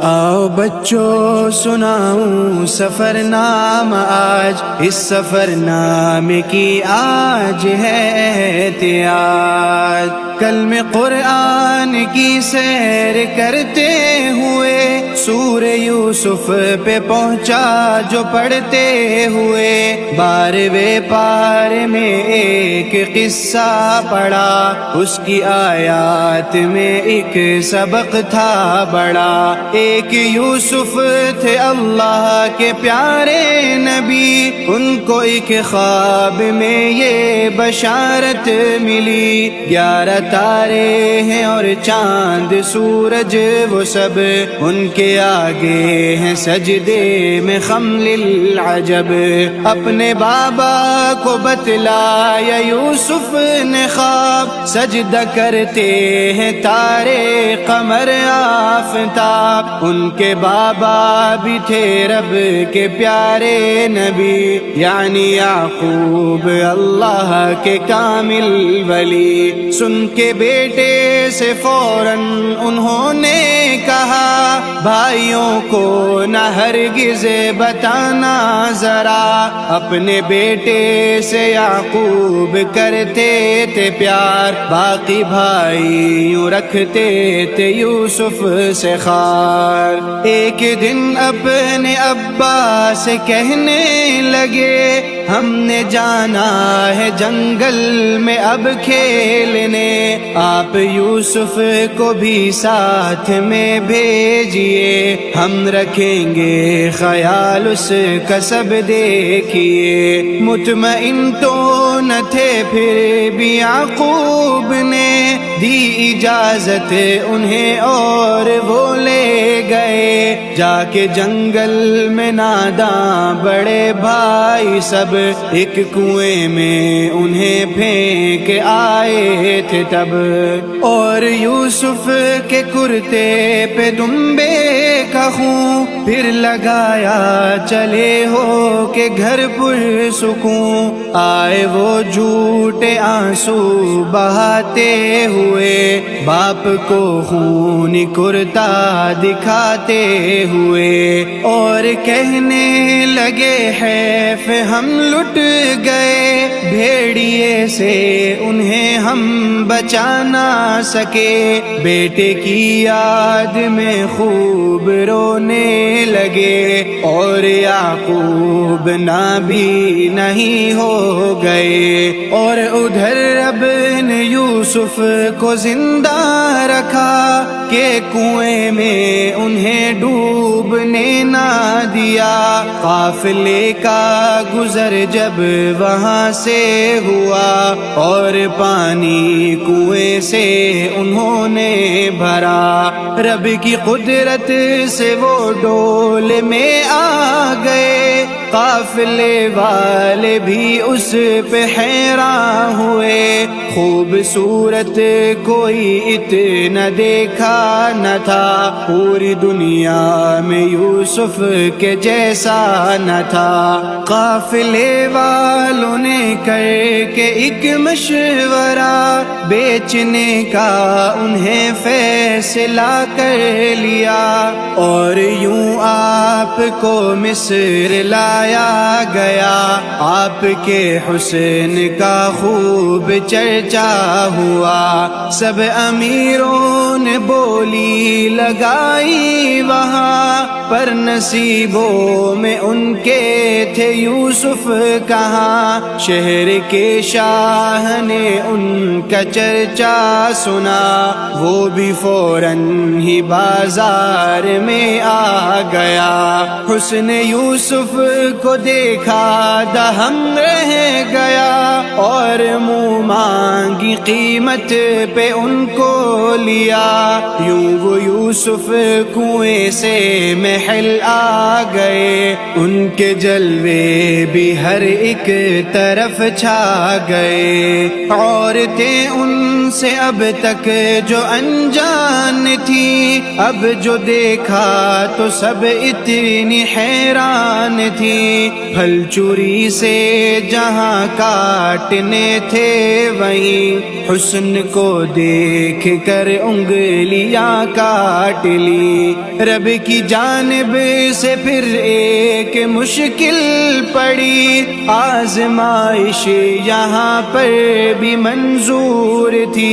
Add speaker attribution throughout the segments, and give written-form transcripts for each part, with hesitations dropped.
Speaker 1: آؤ بچوں سناؤں سفر نامہ آج، اس سفر نامے کی آج ہے احتیاط۔ کلم قرآن کی سیر کرتے ہوئے سورہ یوسف پہ پہنچا جو پڑھتے ہوئے، 12ویں پارے میں ایک قصہ پڑھا، اس کی آیات میں ایک سبق تھا بڑا۔ ایک یوسف تھے اللہ کے پیارے نبی، ان کو ایک خواب میں یہ بشارت ملی، 11 تارے ہیں اور چاند سورج وہ سب، ان کے آگے ہیں سجدے میں خم للعجب۔ اپنے بابا کو بتلایا یوسف نے خواب، سجدہ کرتے ہیں تارے قمر آفتاب، ان کے بابا بھی تھے رب کے پیارے نبی، یعنی یعقوب اللہ کے کامل ولی۔ سن کے بیٹے سے فوراً انہوں نے کہا، بھائیوں کو نہ ہرگز بتانا ذرا، اپنے بیٹے سے یعقوب کرتے تھے پیار، باقی بھائی یوں رکھتے تھے یوسف سے خار۔ ایک دن اپنے ابا سے کہنے لگے، ہم نے جانا ہے جنگل میں اب کھیلنے، آپ یوسف کو بھی ساتھ میں بھیجیے، ہم رکھیں گے خیال اس کا سب دیکھیے۔ مطمئن تو نہ تھے پھر بھی یعقوب نے دی اجازت انہیں، اور وہ لے گئے جا کے جنگل میں ناداں بڑے بھائی سب، ایک کنویں میں انہیں پھینک آئے تھے تب، اور یوسف کے کرتے پہ دمبے کا خون پھر لگایا، چلے ہو کہ گھر پر سکون، آئے وہ جھوٹے آنسو بہاتے ہوئے، باپ کو خونی کرتا دکھاتے ہوئے، اور کہنے لگے حیف ہم لٹ گئے، بھیڑیے سے انہیں ہم بچا نہ سکے، بیٹے کی یاد میں خوب رونے لگے، اور یعقوب نہ بھی نہیں ہو گئے، اور ادھر رب نے یوسف کو زندہ رکھا کہ کنویں میں انہیں ڈوبنے نہ دیا۔ قافلے کا گزر جب وہاں سے ہوا، اور پانی کنویں سے انہوں نے بھرا، رب کی قدرت سے وہ ڈول میں آ گئے، قافلے والے بھی اس پہ حیران ہوئے، خوبصورت کوئی اتنا دیکھا نہ تھا، پوری دنیا میں یوسف کے جیسا نہ تھا۔ قافلے والوں نے کر کے ایک مشورہ، بیچنے کا انہیں فیصلہ کر لیا، اور یوں آپ کو مصر لایا گیا، آپ کے حسن کا خوب چرچا ہوا، سب امیروں نے بولی لگائی وہاں، پر نصیبوں میں ان کے تھے یوسف کہاں، شہر کے شاہ نے ان کا چرچا سنا، وہ بھی فوراً ہی بازار میں آ گیا، حسن یوسف کو دیکھا دہم رہ گیا، اور منہ مانگی قیمت پہ ان کو لیا، یوں وہ یوسف کنویں سے محل آ گئے، ان کے جلوے بھی ہر ایک طرف چھا گئے۔ عورتیں ان سے اب تک جو انجان تھی، اب جو دیکھا تو سب اتنی حیران تھی۔ پھل چوری سے جہاں کاٹنے تھے وہیں حسن کو دیکھ کر انگلیاں کاٹ لی۔ رب کی جانب سے پھر ایک مشکل پڑی، آزمائش یہاں پر بھی منظور تھی۔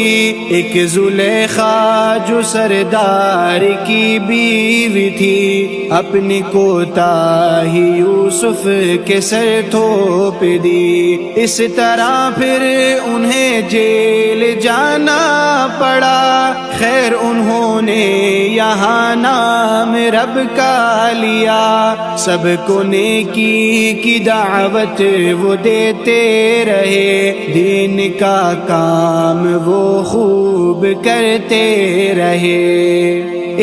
Speaker 1: ایک زلیخا جو سردار کی بیوی تھی، اپنی کوتاہی یوسف کے سر تھوپ دی۔ اس طرح پھر انہیں جیل جانا پڑا، خیر انہوں نے یہاں نام رب کا لیا۔ سب کو نیکی کی دعوت وہ دیتے رہے، دین کا کام وہ خوب کرتے رہے۔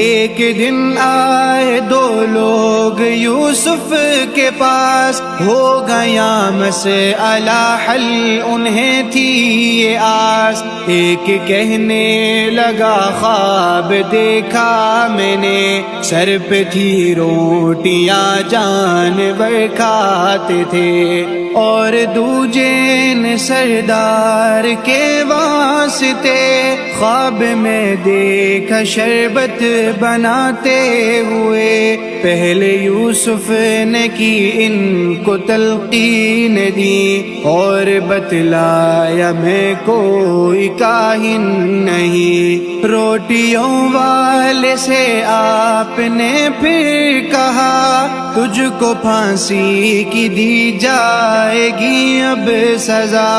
Speaker 1: ایک دن آئے دو لوگ یوسف کے پاس، ہو گیا مسئلہ حل انہیں تھی یہ آس۔ ایک کہنے لگا خواب دیکھا میں نے، سر پہ تھی روٹیاں جانور کھاتے تھے، اور دوجے نے سردار کے واسطے خواب میں دیکھا شربت بناتے ہوئے۔ پہلے یوسف نے کی ان کو تلقین دی، اور بتلایا میں کوئی کاہن نہیں۔ روٹیوں والے سے آپ نے پھر کہا، تجھ کو پھانسی کی دی جائے گی اب سزا،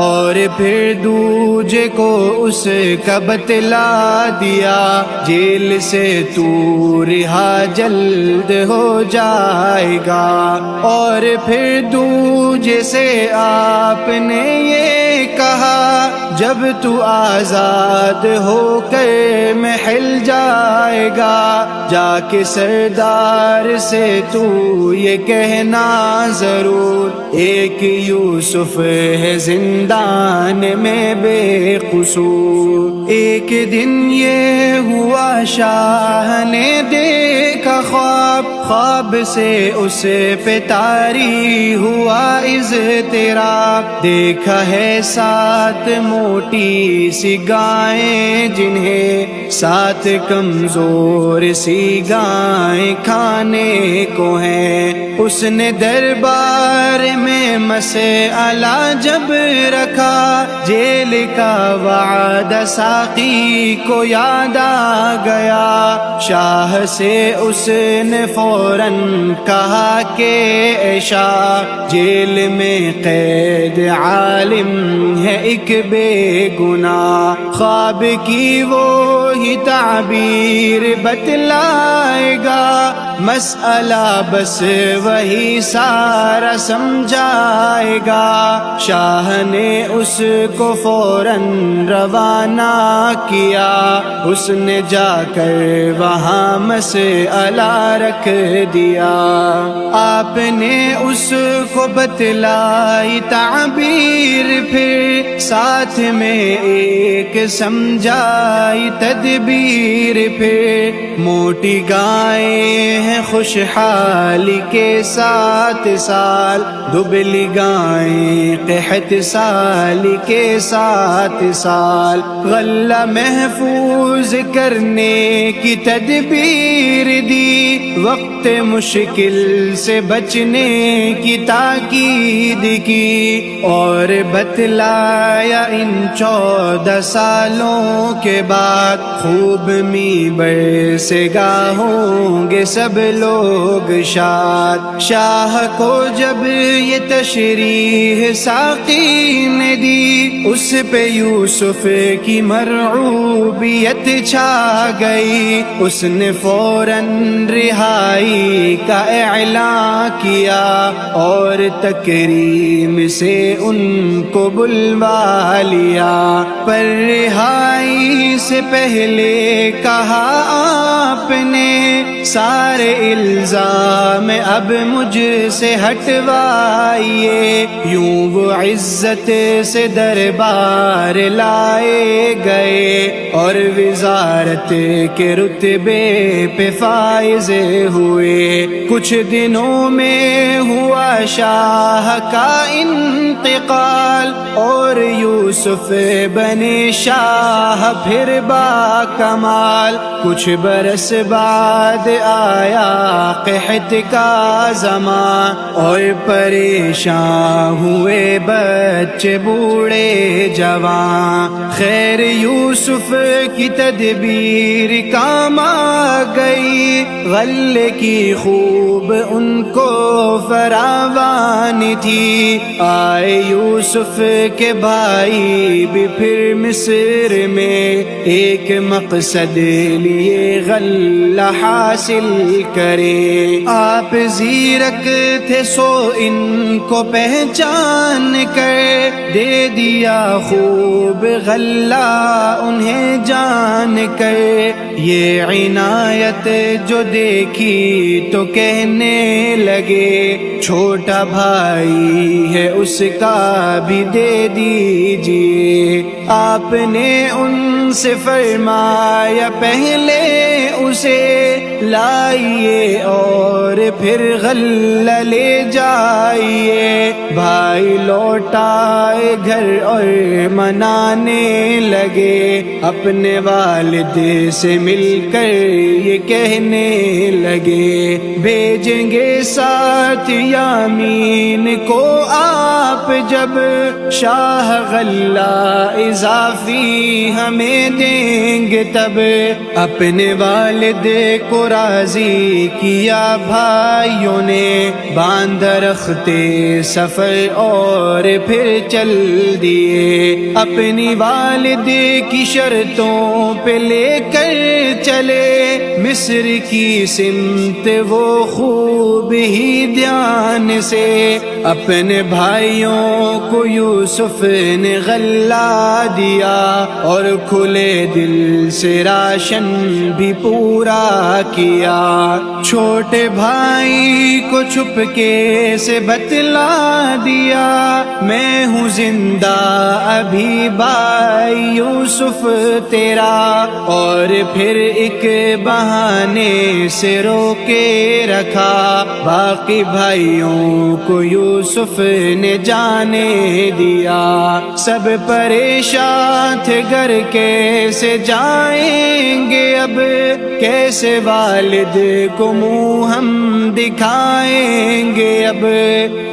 Speaker 1: اور پھر دوجے کو اس کا بتلا دیا، جیل سے تو رہا جلد ہو جائے گا۔ اور پھر دوجے سے آپ نے یہ کہا، جب تو آزاد ہو کر محل جائے گا، جا کے سردار سے تو یہ کہنا ضرور، ایک یوسف ہے زندان میں بے قصور۔ ایک دن یہ ہوا شاہ نے دیکھا خواب، خواب سے اس پہ طاری ہوا اضطراب۔ دیکھا ہے 7 موٹی سی گائیں، جنہیں 7 کمزور سی گائیں کھانے کو ہیں۔ اس نے دربار میں مسئلہ جب رکھا، جیل کا وعدہ ساقی کو یاد آ گیا۔ شاہ سے اس نے فوراً کہا کہ اے شاہ، جیل میں قید عالم ہے ایک بے گناہ، خواب کی وہی تعبیر بتلائے گا، مسئلہ بس وہی سارا سمجھائے گا۔ شاہ نے اس کو فوراً روانہ کیا، اس نے جا کر وہاں مسئلہ رکھ دیا۔ آپ نے اس کو بتلائی تعبیر، پھر ساتھ میں ایک سمجھائی تدبیر، پھر موٹی گائیں ہیں خوشحالی کے 7 سال، دبلی گائیں قحط سالی کے 7 سال۔ غلہ محفوظ کرنے کی تدبیر دی، وقت مشکل سے بچنے کی تاکید کی، اور بتلایا ان 14 سالوں کے بعد خوب می برسے گا ہوں گے سب لوگ شاد۔ شاہ کو جب یہ تشریح ساقی نے دی، اس پہ یوسف کی مرعوبیت چھا گئی، اس نے فوراً رہائی کا اعلان کیا، اور تکریم سے ان کو بلوا لیا۔ پر رہائی سے پہلے کہا آپ نے، سارے الزام اب مجھ سے ہٹوائیے، یوں وہ عزت سے دربار لائے گئے اور وزارت کے رتبے پہ فائز ہوئے۔ کچھ دنوں میں ہوا شاہ کا انتقال اور یوسف بنے شاہ پھر با کمال۔ کچھ برس بعد آیا قحط کا زمان اور پریشان ہوئے بچے بوڑھے جوان۔ خیر یوسف کی تدبیر کام آ گئی، غلے کی خوب ان کو فراوان تھی۔ آئے یوسف کے بھائی بھی پھر مصر میں، ایک مقصد لیے غلہ حاصل کرے۔ آپ زیرک تھے سو ان کو پہچان کر دے دیا خوب غلہ انہیں جان کر۔ یہ عنایت جو دیکھی تو کہنے لگے، چھوٹا بھائی ہے اس کا بھی دے دیجیے۔ آپ نے ان سے فرمایا پہلے اسے لائیے اور پھر غلہ لے جائیے۔ بھائی لوٹائے گھر اور منانے لگے، اپنے والد سے مل کر یہ کہنے لگے، بھیجیں گے ساتھ یامین کو آپ جب شاہ غلہ اضافی ہمیں دیں گے تب۔ اپنے والد کو راضی کیا بھائیوں نے، باندھ رختے سفر اور پھر چل دیے۔ اپنی والد کی شرطوں پہ لے کر چلے مصر کی سمت وہ خوب ہی دھیان سے۔ اپنے بھائیوں کو یوسف نے غلہ دیا اور کھلے دل سے راشن بھی پورا کیا۔ چھوٹے بھائی کو چھپ کے سے بتلا دیا، میں ہوں زندہ ابھی بھائی یوسف تیرا، اور پھر ایک بہانے سے روکے رکھا۔ باقی بھائیوں کو یوسف نے جانے دیا، سب پریشان تھے گھر کیسے جائیں گے اب، کیسے والد کو منہ ہم دکھائیں گے اب۔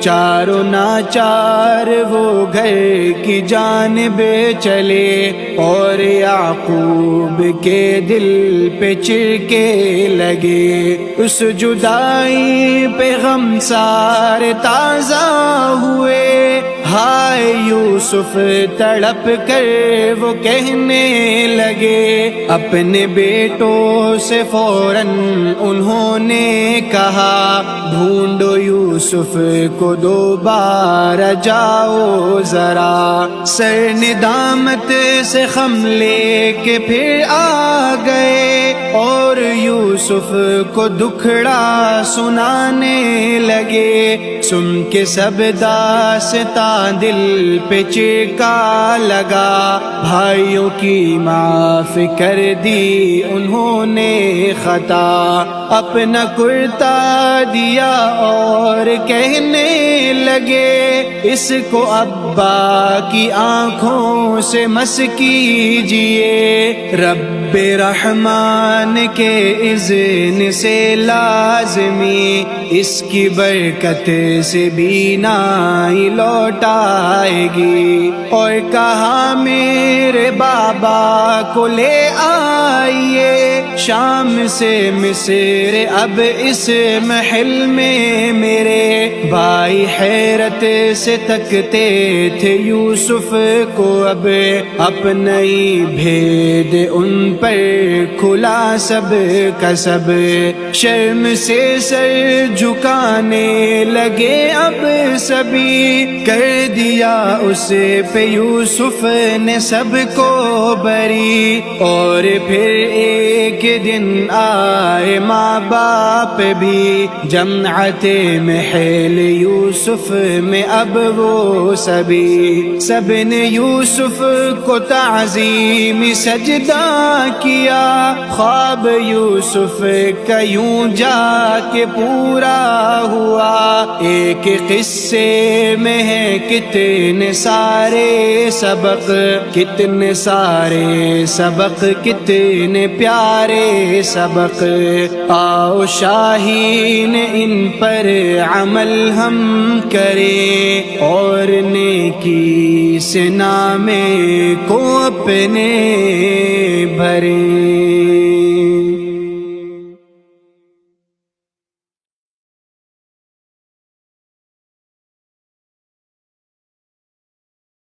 Speaker 1: چاروں ناچار وہ گھر کی جانب چلے اور یعقوب کے دل پہ چرکے لگے۔ اس جدائی پہ غم سارے تازہ ہوئے، ہائے یوسف تڑپ کر وہ کہنے لگے۔ اپنے بیٹوں سے فوراً انہوں نے کہا، ڈھونڈو یوسف کو دوبارہ جاؤ ذرا۔ سر ندامت سے خم لے کے پھر آ گئے اور یوسف کو دکھڑا سنانے لگے۔ سن کے سب داستان دل پہ چرکا لگا، بھائیوں کی معاف کر دی انہوں نے خطا۔ اپنا کرتا دیا اور کہنے لگے، اس کو ابا کی آنکھوں سے مس کیجئے۔ رب رحمان کے اذن سے لازمی اس کی برکت سے بینائی لوٹ آئے گی۔ اور کہا میرے بابا کو لے آئیے شام سے مصر، اب اس محل میں میرے بھائی حیرت سے تکتے تھے یوسف کو، اب اپنا ہی بھید ان پر کھلا سب کا سب، شرم سے سر جھکانے لگے اب سبھی، کر دیا اس پہ یوسف نے سب کو بری، اور پھر ایک دن آئے ماں باپ بھی جماعت محل یوسف میں، اب وہ سبھی سب نے یوسف کو تعظیم سجدہ کیا، خواب یوسف کا یوں جا کے پورا ہوا، ایک قصے میں ہے کتنے سارے سبق، کتنے سارے سبق، کتنے پیارے سبق، آؤ شاہین ان پر عمل ہم کریں، اور نیکی سے نامے کو اپنے بھریں۔